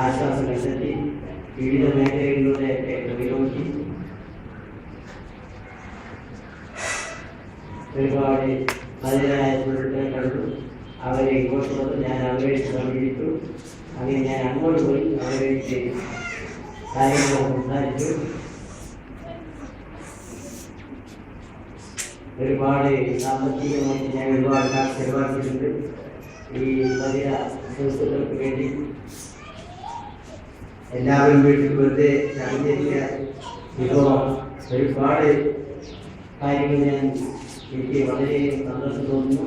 ആശ്വാസം കണ്ടെത്തി വിവിധ മേഖലകളിലൂടെയൊക്കെ തൊഴിലോക്കി ഒരുപാട് അതിനായ തൊഴിലുകൾ കണ്ടു. അവരെ ഇങ്ങോട്ട് വന്നു, ഞാൻ അവരെ സമീപിച്ചു. അങ്ങനെ ഞാൻ അങ്ങോട്ട് പോയി അവരെ കാര്യങ്ങൾ സംസാരിച്ചു. ഒരുപാട് സാമ്പത്തികമായിട്ട് ഞാൻ ഒരുപാട് കാശ് ചെലവാക്കിയിട്ടുണ്ട് ഈ വലിയ സുഹൃത്തുക്കൾക്ക് വേണ്ടി. എല്ലാവരും വീട്ടിൽ വെറുതെ ചടഞ്ഞിരിക്കുക. ഇപ്പോൾ ഒരുപാട് കാര്യങ്ങൾ എനിക്ക് വളരെ സന്തോഷം തോന്നുന്നു.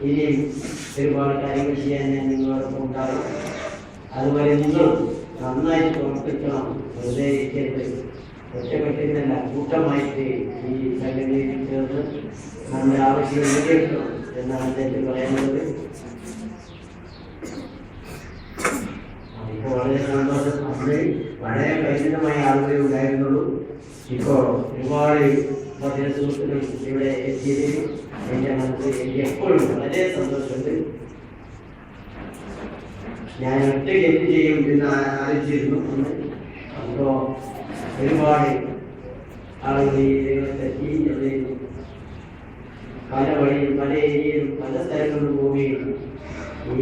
ഇനിയും ഒരുപാട് കാര്യങ്ങൾ ചെയ്യാൻ ഞാൻ നിങ്ങളോടൊപ്പം ഉണ്ടാകും. അതുപോലെ നിങ്ങളും നന്നായിട്ട് പ്രവർത്തിക്കണം. വെറുതെ ഇരിക്കരുത്. ഒറ്റപ്പെട്ടിരുന്നല്ല, കൂട്ടമായിട്ട് ഈ സംഘടനയിൽ ചേർന്ന് നമ്മുടെ ആവശ്യം നേടിയെടുക്കണം എന്നാണ് അദ്ദേഹത്തിന് പറയാനുള്ളത്. ഇപ്പോൾ വളരെ സന്തോഷം. അന്ന് വളരെ പരിചിതമായ ആളുകളെ ഉണ്ടായിരുന്നുള്ളൂ. ഇപ്പോൾ ഒരുപാട് വലിയ സുഹൃത്തുക്കൾ ഇവിടെ എത്തിയതിൽ എൻ്റെ മനസ്സിൽ എനിക്ക് എപ്പോഴും വളരെ സന്തോഷമുണ്ട്. ഞാൻ ഒറ്റയ്ക്ക് എന്ത് ചെയ്യും എന്ന് ആലോചിച്ചിരുന്നു അന്ന്. അപ്പോൾ ഒരുപാട് ആളുകൾ ഈ രംഗത്തെത്തി. പല വഴിയും പല ഏരിയയിലും പല സ്ഥലങ്ങളിലും പോവുകയും ഈ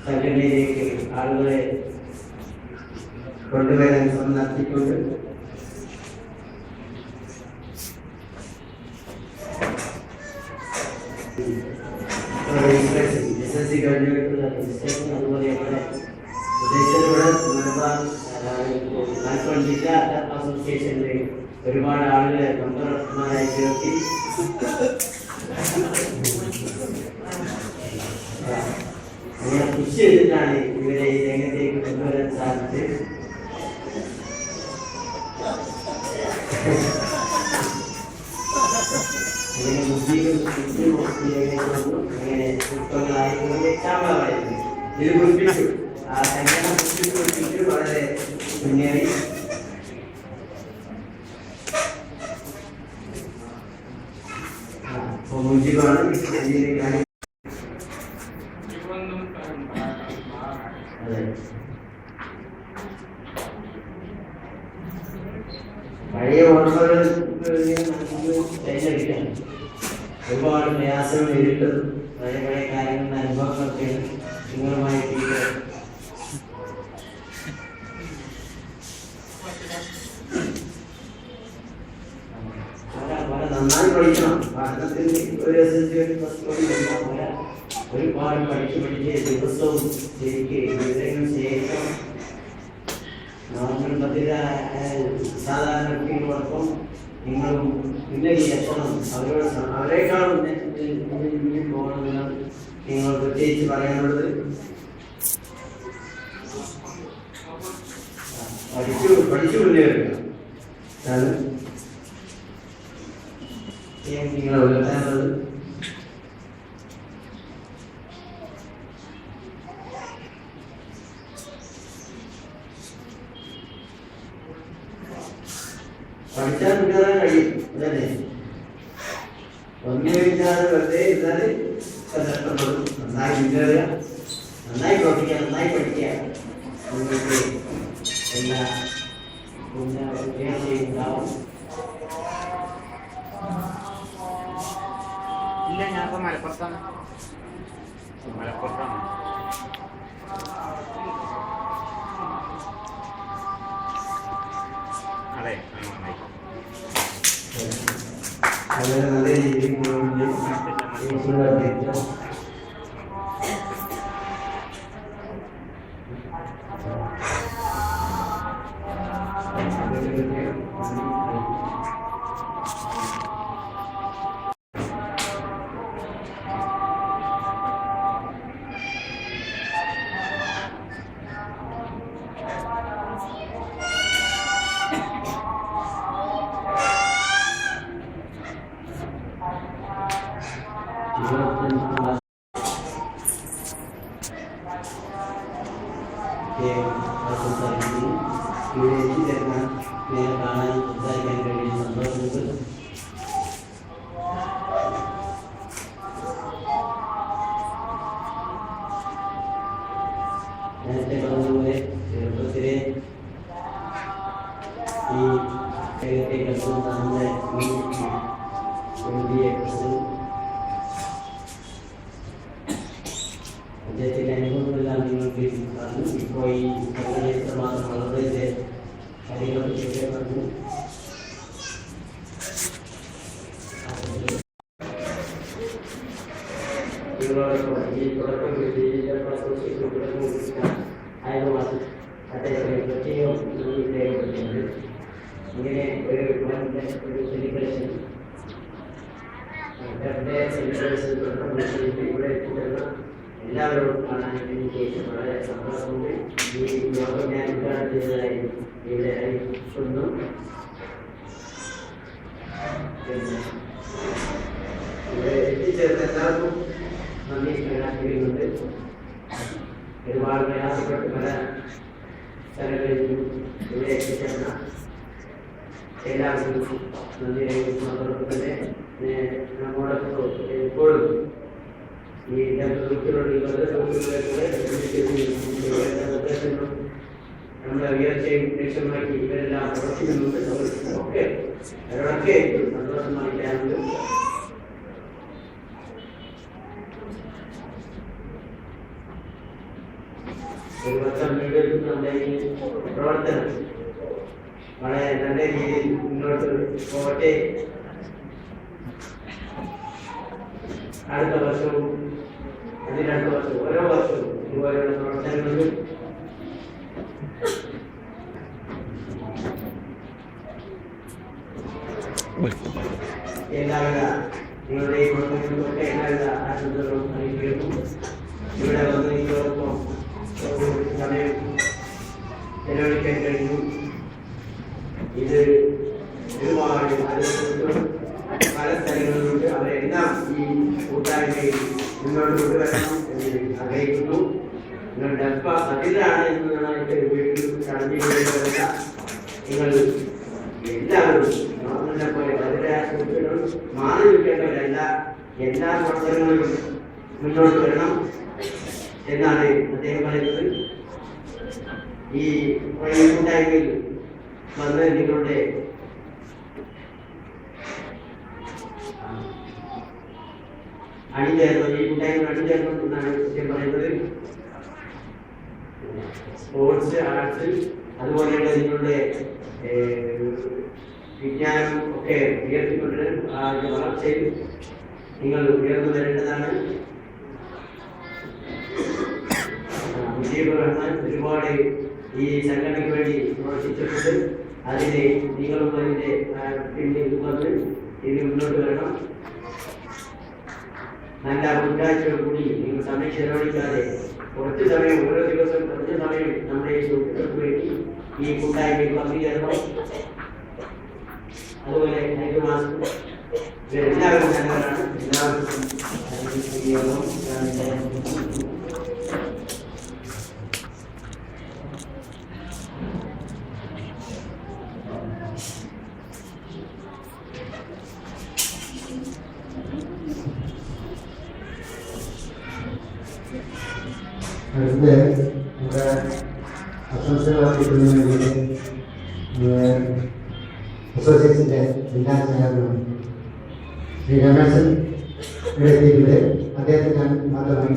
സംഘടനയിലേക്ക് ആളുകളെ കൊണ്ടുവരാൻ ശ്രമം നടത്തിക്കൊണ്ട് SSC കഴിഞ്ഞിട്ടുള്ള രജിസ്ട്രേഷൻ, അതുപോലെ മലപ്പുറം ജില്ലാ അസോസിയേഷനിൽ ഒരുപാട് ആളുകളെ മെമ്പർമാരായി ചേർത്തി. അങ്ങനെ കൃഷി ചെയ്തിട്ടാണ് ഇവരെ ഈ രംഗത്തേക്ക് കൊണ്ടുവരാൻ സാധിച്ചത്. അങ്ങനെ ബുദ്ധിയും അങ്ങനെ പുഷ്പങ്ങളായി ചാമ്പളമായിരുന്നു. ഇത് പുഷ്പിച്ചു. ആ സംഘടന പുഷ്പിച്ചു വളരെ മുന്നേറി. മുജിബാണ് അതെ. പഴയ ഓർമ്മകൾ തിരഞ്ഞെടുക്കാൻ ഒരുപാട് പ്രയാസങ്ങൾ നേരിട്ടത് പഴയ പഴയ കാര്യങ്ങളുടെ അനുഭവങ്ങളൊക്കെയാണ് നിങ്ങളുമായി നന്നായി പഠിക്കണം. പഠനത്തിൽ ഒരു ഒരുപാട് പഠിച്ച് ദിവസവും ശരിക്ക് വിവരങ്ങൾ ശേഖരിക്കണം. നോർമൽ പതിര സാധാരണ കുട്ടികളോടൊപ്പം നിങ്ങളും ഇന്നലെ എത്തണം. അവരെക്കാളും മുന്നിൽ പോകണമെന്നാണ് നിങ്ങൾ പ്രത്യേകിച്ച് പറയാനുള്ളത്. പഠിച്ചു മുന്നേറുക. നിങ്ങൾ ഉയർത്താനുള്ളത് പഠിച്ചാൽ മുന്നേറാൻ കഴിയും. അതല്ലേ, ഒന്നില്ലാതെ വെറുതെ ഇരുന്നാൽ നഷ്ടപ്പെടും. നന്നായി മുന്നേറുക, നന്നായി പ്രവർത്തിക്കുക, നന്നായി പഠിക്കുക. നിങ്ങൾക്ക് എല്ലാ ഉയർച്ചയും ഉണ്ടാവും. ഇല്ല, ഞാനിപ്പോൾ മലപ്പുറത്താണ്. അതെ, നല്ല രീതിയിൽ സംസാരിക്കാൻ കഴിയുന്ന സന്തോഷമുണ്ട്. നേരത്തെ പറഞ്ഞതുപോലെ ചെറുപ്പത്തിലെ ഈ കേരളത്തിലേക്കും നമ്മുടെ അദ്ദേഹത്തിൻ്റെ അനുഭവങ്ങളെല്ലാം നിങ്ങൾക്ക് പറഞ്ഞു. ഇപ്പോൾ ഈ മാത്രം വളർന്നതിൻ്റെ കാര്യങ്ങളൊക്കെ പറഞ്ഞു. നിങ്ങളോടൊപ്പം ഈ തുടക്കം ആയതുകൊണ്ട് അദ്ദേഹത്തിന് പ്രത്യേകം രേഖപ്പെടുത്തുന്നുണ്ട്. ഇങ്ങനെ ഒരു സെലിബ്രേഷൻ ഇവിടെ എത്തിച്ചേർന്ന എല്ലാവരോടും കാണാൻ എനിക്ക് വളരെ സന്തോഷമുണ്ട്. ഈ യോഗം ഞാൻ ഉദ്ഘാടനം ചെയ്തതായി ഇവിടെ അറിയിക്കുന്നു. പിന്നെ ഇവിടെ എത്തിച്ചേർന്ന എല്ലാവർക്കും നന്ദി പ്രകടിപ്പിക്കുന്നുണ്ട്. ഒരുപാട് പ്രയാസപ്പെട്ട് പല സ്ഥലങ്ങളിലും ഇവിടെ എത്തിച്ചേർന്ന എല്ലാവർക്കും നന്ദി രേഖപ്പെടുത്തുന്നതോടൊപ്പം തന്നെ നമ്മോടൊപ്പം എപ്പോഴും ഈ നിർദ്ദേശങ്ങളും നമ്മുടെ ഉയർച്ചയും ലക്ഷ്യമാക്കി ഇവരെല്ലാം പ്രവർത്തിക്കുന്നുണ്ട്. അവരൊക്കെ സന്തോഷമായിട്ടാണ്. ഒരു വർഷം വീണ്ടും നമ്മുടെ ഈ പ്രവർത്തനം വളരെ നല്ല രീതിയിൽ മുന്നോട്ട് പോകട്ടെ. അടുത്ത വർഷവും അതിനടുത്ത വർഷവും ഓരോ വർഷവും ഇതുപോലെയുള്ള പ്രവർത്തനങ്ങളിലും എല്ലാവിധ നിങ്ങളുടെ ഈ പ്രവർത്തനങ്ങൾക്കൊക്കെ എല്ലാവിധ ആശംസകളും അറിയിക്കുന്നു. ഇവിടെ വന്ന് നിങ്ങളോടൊപ്പം സമയം ചെലവഴിക്കാൻ കഴിഞ്ഞു. ഇത് ഒരുപാട് പല സ്ഥലങ്ങളിലുണ്ട്. അവരെല്ലാം ഈ കൂട്ടായ്മയിൽ മുന്നോട്ട് കൊണ്ടുവരണം എന്ന് ആഗ്രഹിക്കുന്നു. നിങ്ങളുടെ അതിലാണ് എന്നതായിട്ട് വീട്ടിൽ ചടഞ്ഞുകൊണ്ടിരിക്കുക. നിങ്ങൾ എല്ലാവരും നോർമലിനെ പോലെ വളരെ സുഹൃത്തുക്കളും മാറി നിൽക്കേണ്ടവരല്ല. എല്ലാ പ്രവർത്തനങ്ങളും മുന്നോട്ട് വരണം എന്നാണ് അദ്ദേഹം പറയുന്നത്. ഈ കൂട്ടായ്മയിൽ വന്ന് നിങ്ങളുടെ അണിചേർന്നു ഈ കൂട്ടായ്മ അണിചേർന്നു എന്നാണ് അദ്ദേഹം പറയുന്നത്. സ്പോർട്സ്, ആർട്സ്, അതുപോലെയുള്ള നിങ്ങളുടെ വിജ്ഞാനം ഒക്കെ ഉയർത്തിക്കൊണ്ട് ആ വളർച്ചയിൽ നിങ്ങൾ ഉയർന്നു വരേണ്ടതാണ്. മുജീബ് റഹ്മാൻ ഒരുപാട് ഈ സംഘടനയ്ക്ക് വേണ്ടി പ്രവർത്തിച്ചിട്ടുണ്ട്. അതിനെ നിങ്ങളും അതിൻ്റെ പിന്നിൽ വന്ന് ഇത് മുന്നോട്ട് വരണം. നല്ല ഉദ്ദേശത്തോടു കൂടി നിങ്ങൾ സമയം ചെലവഴിക്കാതെ കുറച്ച് സമയം ഓരോ ദിവസം കുറച്ച് സമയം നമ്മുടെ ഈ സുഹൃത്തുക്കൾക്ക് വേണ്ടി ഈ കൂട്ടായ്മയിൽ പങ്കുചേരണം. അതുപോലെ 5 മാസം ഇവരെല്ലാവരും നല്ലവരാണ്. എല്ലാവർക്കും അടുത്ത നമ്മുടെ ആശംസകൾ അർപ്പിക്കുന്നതിന് വേണ്ടി അസോസിയേഷൻ്റെ ജില്ലാ ചെയർമാൻ ശ്രീ രമേശൻ എത്തിയിട്ടുണ്ട്. അദ്ദേഹത്തെ ഞാൻ മാത്രമായി